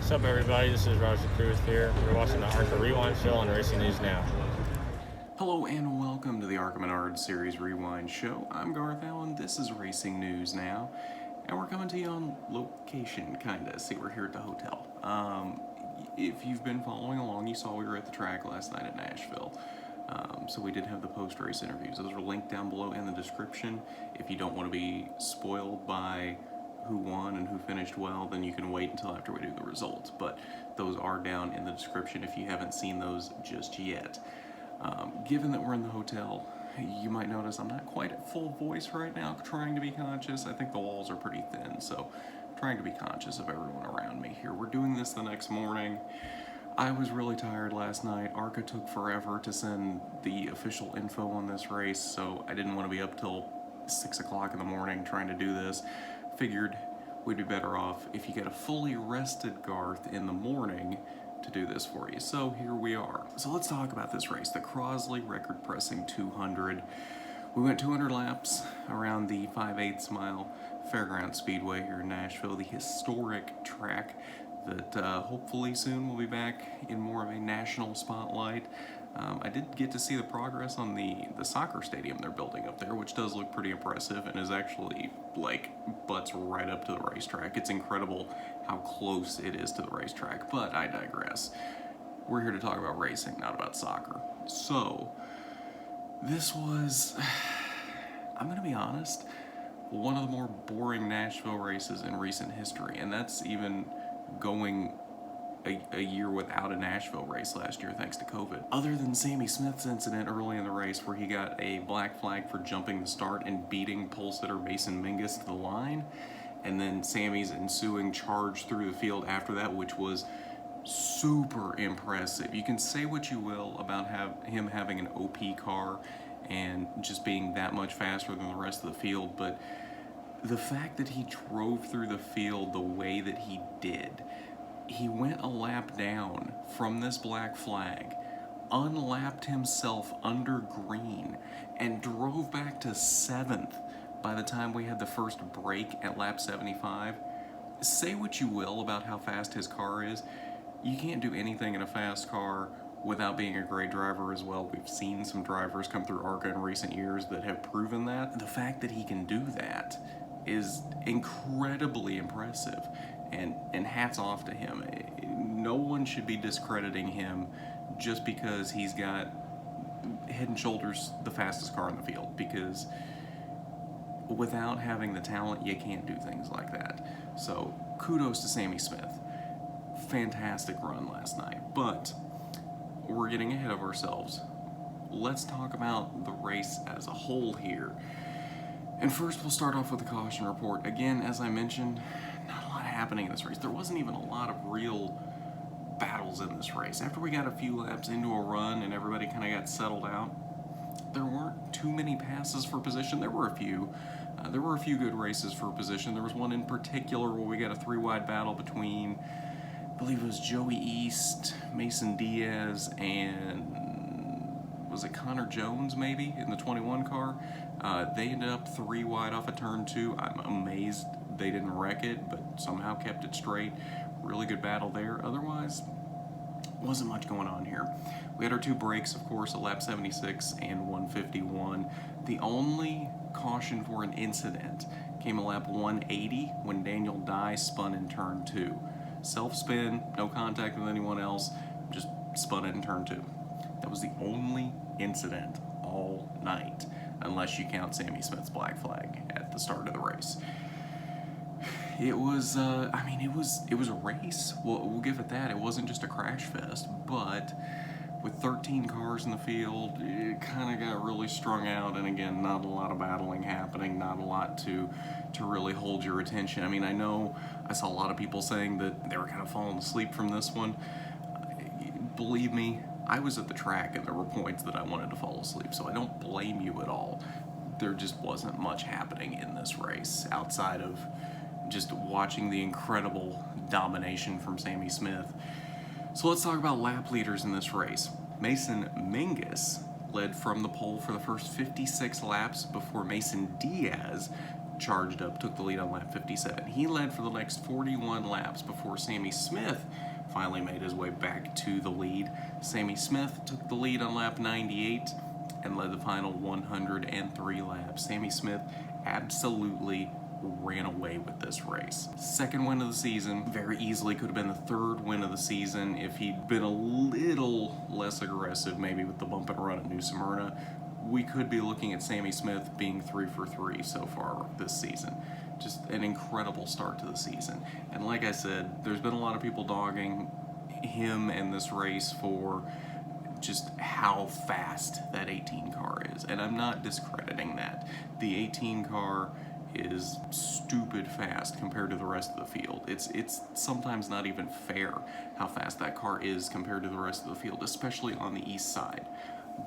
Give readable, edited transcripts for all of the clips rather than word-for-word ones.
What's up, everybody? This is Roger Cruz here. You're watching the ARCA Rewind Show on Racing News Now. Hello and welcome to the ARCA Menard Series Rewind Show. I'm Garth Allen, this is Racing News Now, and we're coming to you on location, kinda. See, we're here at the hotel. If you've been following along, you saw we were at the track last night at Nashville. So we did have the post-race interviews. Those are linked down below in the description. If you don't want to be spoiled by who won and who finished well, then you can wait until after we do the results. But those are down in the description if you haven't seen those just yet. Given that we're in the hotel, you might notice I'm not quite at full voice right now, trying to be conscious. I think the walls are pretty thin, so trying to be conscious of everyone around me here. We're doing this the next morning. I was really tired last night. ARCA took forever to send the official info on this race, so I didn't want to be up till 6 o'clock in the morning trying to do this. Figured we'd be better off if you get a fully rested Garth in the morning to do this for you. So here we are. So let's talk about this race, the Crosley record pressing 200. We went 200 laps around the 5/8 mile Fairgrounds Speedway here in Nashville, the historic track that hopefully soon will be back in more of a national spotlight. I did get to see the progress on the soccer stadium they're building up there, which does look pretty impressive and is actually like butts right up to the racetrack. It's incredible how close it is to the racetrack, but I digress. We're here to talk about racing, not about soccer. So this was, I'm gonna be honest, one of the more boring Nashville races in recent history, and that's even going a year without a Nashville race last year thanks to COVID. Other than Sammy Smith's incident early in the race where he got a black flag for jumping the start and beating pole sitter Mason Mingus to the line, and then Sammy's ensuing charge through the field after that, which was super impressive. You can say what you will about him having an OP car and just being that much faster than the rest of the field, but the fact that he drove through the field the way that he did, he went a lap down from this black flag, unlapped himself under green, and drove back to 7th by the time we had the first break at lap 75. Say what you will about how fast his car is, you can't do anything in a fast car without being a great driver as well. We've seen some drivers come through ARCA in recent years that have proven that. The fact that he can do that is incredibly impressive, and hats off to him. No one should be discrediting him just because he's got head and shoulders the fastest car in the field, because without having the talent, you can't do things like that. So kudos to Sammy Smith. Fantastic run last night, but we're getting ahead of ourselves. Let's talk about the race as a whole here. And first, we'll start off with the caution report. Again, as I mentioned, not a lot happening in this race. There wasn't even a lot of real battles in this race. After we got a few laps into a run and everybody kind of got settled out, there weren't too many passes for position. There were a few. There were a few good races for position. There was one in particular where we got a 3-wide battle between, I believe it was Joey East, Mason Diaz, and was it Connor Jones maybe in the 21 car. They ended up 3 wide off of turn 2. I'm amazed they didn't wreck it, but somehow kept it straight. Really good battle there. Otherwise, wasn't much going on here. We had our 2 breaks, of course, at lap 76 and 151. The only caution for an incident came at lap 180 when Daniel Dye spun in turn 2. Self-spin, no contact with anyone else, just spun it in turn 2. That was the only incident all night, unless you count Sammy Smith's black flag at the start of the race. It was, it was a race. We'll give it that. It wasn't just a crash fest, but with 13 cars in the field, it kind of got really strung out, and again, not a lot of battling happening, not a lot to really hold your attention. I mean, I know I saw a lot of people saying that they were kind of falling asleep from this one. Believe me, I was at the track and there were points that I wanted to fall asleep, so I don't blame you at all. There just wasn't much happening in this race outside of just watching the incredible domination from Sammy Smith. So let's talk about lap leaders in this race. Mason Mingus led from the pole for the first 56 laps before Mason Diaz charged up, took the lead on lap 57. He led for the next 41 laps before Sammy Smith finally made his way back to the lead. Sammy Smith took the lead on lap 98 and led the final 103 laps. Sammy Smith absolutely ran away with this race. Second win of the season, very easily could have been the third win of the season if he'd been a little less aggressive, maybe with the bump and run at New Smyrna. We could be looking at Sammy Smith being 3 for 3 so far this season. Just an incredible start to the season. And like I said, there's been a lot of people dogging him and this race for just how fast that 18 car is. And I'm not discrediting that. The 18 car is stupid fast compared to the rest of the field. It's sometimes not even fair how fast that car is compared to the rest of the field, especially on the east side.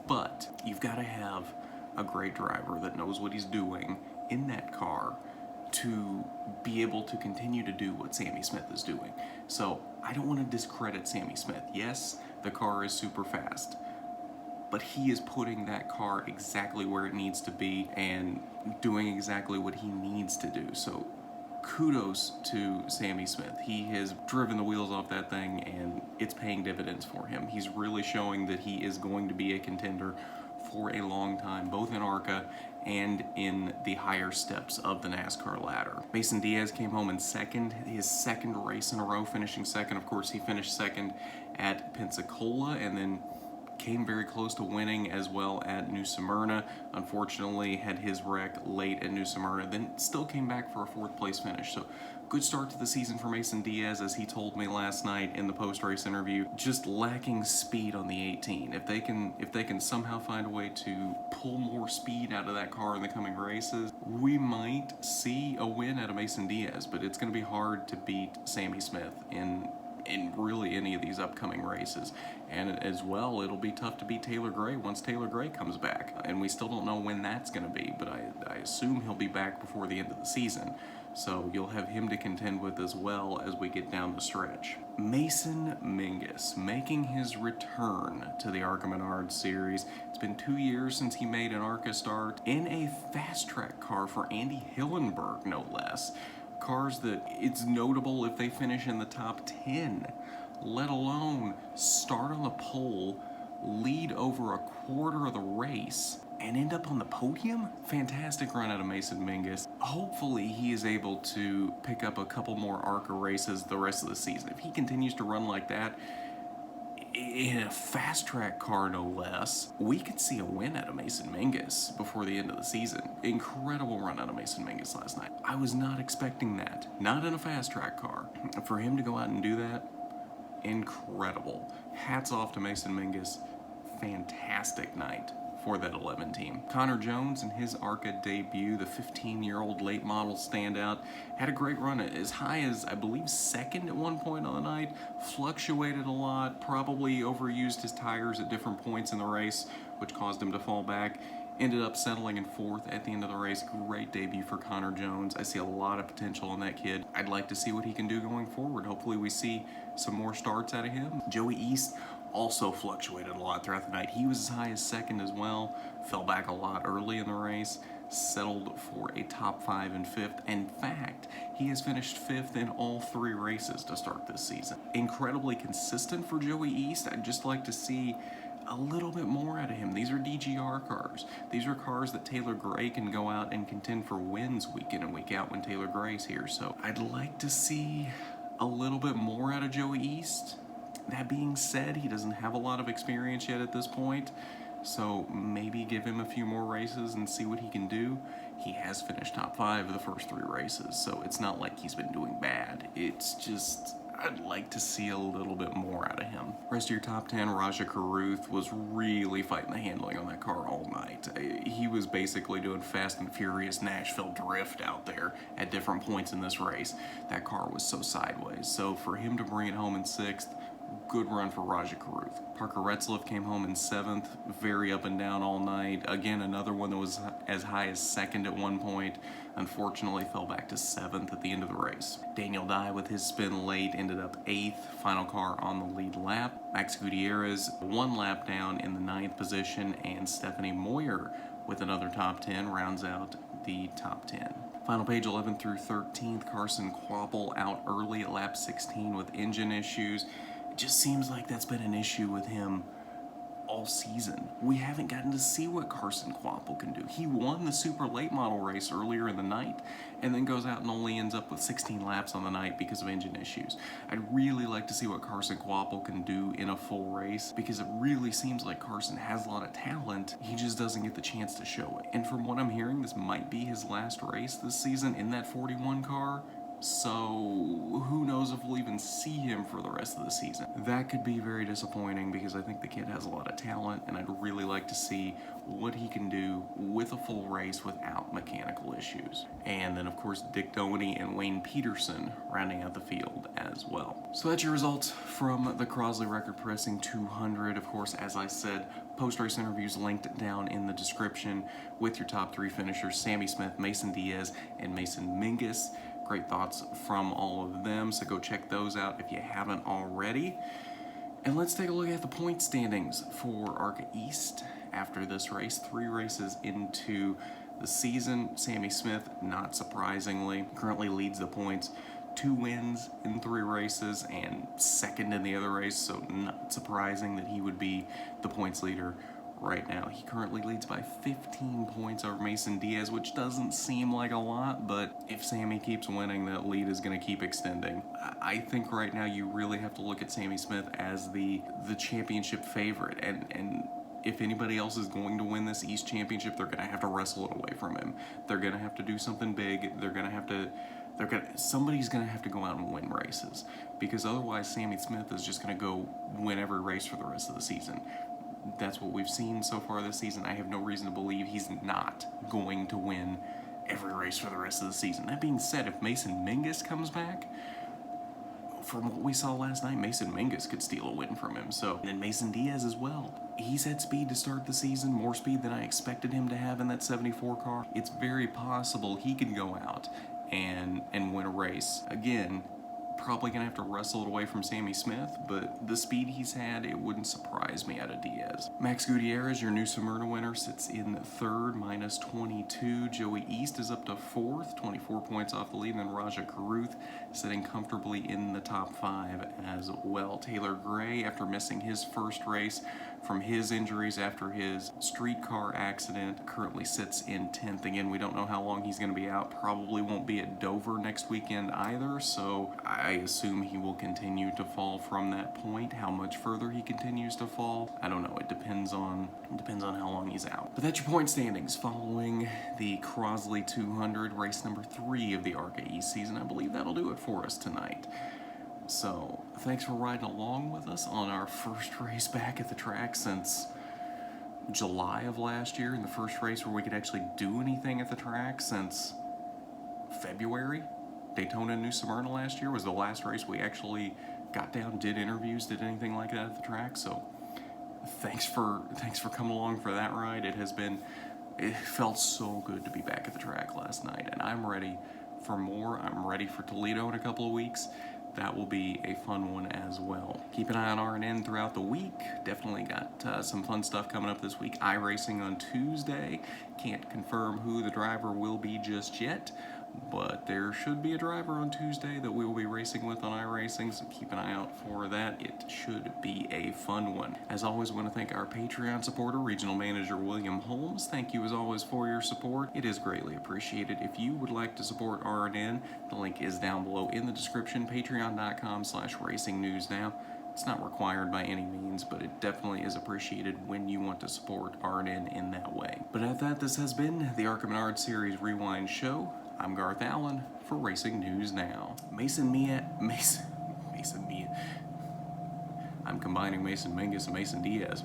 But you've got to have a great driver that knows what he's doing in that car to be able to continue to do what Sammy Smith is doing. So I don't want to discredit Sammy Smith. Yes, the car is super fast, but he is putting that car exactly where it needs to be and doing exactly what he needs to do. So kudos to Sammy Smith. He has driven the wheels off that thing and it's paying dividends for him. He's really showing that he is going to be a contender for a long time, both in ARCA and in the higher steps of the NASCAR ladder. Mason Diaz came home in second, his second race in a row, finishing second. Of course, he finished second at Pensacola and then came very close to winning as well at New Smyrna. Unfortunately, had his wreck late at New Smyrna, then still came back for a fourth place finish. So good start to the season for Mason Diaz, as he told me last night in the post-race interview. Just lacking speed on the 18. If they can somehow find a way to pull more speed out of that car in the coming races, we might see a win out of Mason Diaz, but it's going to be hard to beat Sammy Smith in really any of these upcoming races. And as well, it'll be tough to beat Taylor Gray once Taylor Gray comes back. And we still don't know when that's going to be, but I assume he'll be back before the end of the season. So you'll have him to contend with as well as we get down the stretch. Mason Mingus making his return to the ARCA Menards series. It's been 2 years since he made an ARCA start in a fast track car for Andy Hillenberg, no less. Cars that it's notable if they finish in the top 10, let alone start on the pole, lead over a quarter of the race, and end up on the podium? Fantastic run out of Mason Mingus. Hopefully he is able to pick up a couple more ARCA races the rest of the season. If he continues to run like that, in a fast track car no less, we could see a win out of Mason Mingus before the end of the season. Incredible run out of Mason Mingus last night. I was not expecting that. Not in a fast track car. For him to go out and do that, incredible. Hats off to Mason Mingus. Fantastic night for that 11 team. Connor Jones in his ARCA debut, the 15-year-old late model standout, had a great run as high as, I believe, second at one point on the night, fluctuated a lot, probably overused his tires at different points in the race, which caused him to fall back. Ended up settling in fourth at the end of the race. Great debut for Connor Jones. I see a lot of potential in that kid. I'd like to see what he can do going forward. Hopefully we see some more starts out of him. Joey East also fluctuated a lot throughout the night. He was as high as second as well, fell back a lot early in the race, settled for a top 5 and 5th. In fact, he has finished 5th in all 3 races to start this season. Incredibly consistent for Joey East. I'd just like to see a little bit more out of him. These are DGR cars. These are cars that Taylor Gray can go out and contend for wins week in and week out when Taylor Gray's here. So I'd like to see a little bit more out of Joey East. That being said, he doesn't have a lot of experience yet at this point, so maybe give him a few more races and see what he can do. He has finished top 5 of the first 3 races, so it's not like he's been doing bad. It's just, I'd like to see a little bit more out of him. Rest of your top 10, Raja Carruth was really fighting the handling on that car all night. He was basically doing Fast and Furious Nashville drift out there at different points in this race. That car was so sideways. So for him to bring it home in 6th, good run for Raja Carruth. Parker Retzlaff came home in 7th, very up and down all night. Again, another one that was as high as 2nd at one point. Unfortunately, fell back to 7th at the end of the race. Daniel Dye, with his spin late, ended up 8th, final car on the lead lap. Max Gutierrez, 1 lap down in the 9th position, and Stephanie Moyer, with another top 10, rounds out the top 10. Final page 11 through 13th, Carson Kvapil out early at lap 16 with engine issues. It just seems like that's been an issue with him all season. We haven't gotten to see what Carson Kvapil can do. He won the super late model race earlier in the night and then goes out and only ends up with 16 laps on the night because of engine issues. I'd really like to see what Carson Kvapil can do in a full race because it really seems like Carson has a lot of talent. He just doesn't get the chance to show it. And from what I'm hearing, this might be his last race this season in that 41 car. So who knows if we'll even see him for the rest of the season. That could be very disappointing because I think the kid has a lot of talent and I'd really like to see what he can do with a full race without mechanical issues. And then of course Dick Doherty and Wayne Peterson rounding out the field as well. So that's your results from the Crosley Record Pressing 200. Of course, as I said, post-race interviews linked down in the description with your top 3 finishers, Sammy Smith, Mason Diaz, and Mason Mingus. Great thoughts from all of them, so go check those out if you haven't already. And let's take a look at the point standings for ARCA East after this race. 3 races into the season. Sammy Smith, not surprisingly, currently leads the points. 2 wins in 3 races and second in the other race, so not surprising that he would be the points leader right now. He currently leads by 15 points over Mason Diaz, which doesn't seem like a lot, but if Sammy keeps winning, that lead is going to keep extending. I think right now you really have to look at Sammy Smith as the championship favorite, and if anybody else is going to win this East Championship, they're going to have to wrestle it away from him. They're going to have to do something big. Somebody's going to have to go out and win races, because otherwise Sammy Smith is just going to go win every race for the rest of the season. That's what we've seen so far this season. I have no reason to believe he's not going to win every race for the rest of the season. That being said, if Mason Mingus comes back, from what we saw last night, Mason Mingus could steal a win from him. So, and Mason Diaz as well. He's had speed to start the season, more speed than I expected him to have in that 74 car. It's very possible he can go out and win a race. Again, probably going to have to wrestle it away from Sammy Smith, but the speed he's had, it wouldn't surprise me out of Diaz. Max Gutierrez, your new Smyrna winner, sits in 3rd, minus 22. Joey East is up to 4th, 24 points off the lead, and then Raja Karuth sitting comfortably in the top 5 as well. Taylor Gray, after missing his first race from his injuries after his streetcar accident, currently sits in 10th. Again, we don't know how long he's going to be out. Probably won't be at Dover next weekend either, so I assume he will continue to fall from that point. How much further he continues to fall, I don't know. It depends on how long he's out. But that's your point standings following the Crosley 200, race number 3 of the ARCA East season. I believe that'll do it for us tonight. So, thanks for riding along with us on our first race back at the track since July of last year, and the first race where we could actually do anything at the track since February. Daytona and New Smyrna last year was the last race we actually got down, did interviews, did anything like that at the track. So, thanks for coming along for that ride. It felt so good to be back at the track last night, and I'm ready for more. I'm ready for Toledo in a couple of weeks. That will be a fun one as well. Keep an eye on R&N throughout the week. Definitely got some fun stuff coming up this week. iRacing on Tuesday. Can't confirm who the driver will be just yet, but there should be a driver on Tuesday that we will be racing with on iRacing, so keep an eye out for that. It should be a fun one. As always, I want to thank our Patreon supporter, Regional Manager William Holmes. Thank you as always for your support. It is greatly appreciated. If you would like to support R&N, the link is down below in the description, patreon.com/racingnewsnow. It's not required by any means, but it definitely is appreciated when you want to support R&N in that way. But at that, this has been the ARCA Menard Series Rewind Show. I'm Garth Allen for Racing News Now. Mason Mia. I'm combining Mason Mingus and Mason Diaz.